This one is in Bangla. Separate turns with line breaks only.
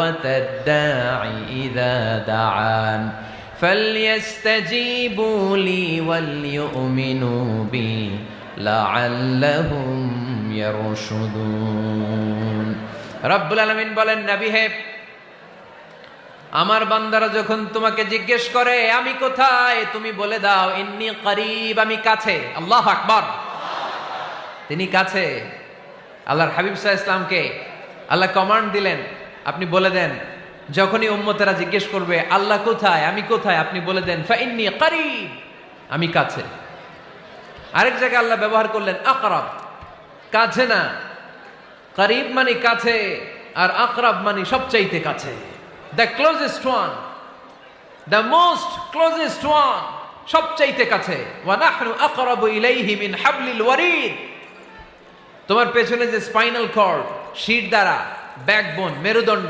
দাওয়াতাদ দাঈ ইযা দাআন ফালইস্তাজীবু লি ওয়াল ইউমিনু বি লাআল্লাহুম ইয়ারশুদুন। রব্বুল আলামিন বলেন, নবী হে, আমার বান্দারা যখন তোমাকে জিজ্ঞেস করে আমি কোথায়, তুমি বলে দাও ইন্নী করিব, আমি কাছে। আল্লাহু আকবার, তিনি কাছে। আল্লাহর হাবিব সাল্লাল্লাহু আলাইহি ওয়াসাল্লামকে আল্লাহ কমান্ড দিলেন, আপনি বলে দেন যখনই উম্মতেরা জিজ্ঞেস করবে আল্লাহ কোথায়, আমি কোথায়, আপনি বলে দেন ফাইন্নী করিব, আমি কাছে। আরেক জায়গায় আল্লাহ ব্যবহার করলেন আকরাব, কাছে না। করিব মানে কাছে, আর আকরাব মানে সবচাইতে কাছে। The closest one, the most closest one, সবচাইতে কাছে। ওয়া নাহনু আকরাবু ইলাইহি মিন হাবলিল ওয়ারিদ। তোমার পেছনে যে স্পাইনাল কর্ড, শির দ্বারা, ব্যাকবোন, মেরুদণ্ড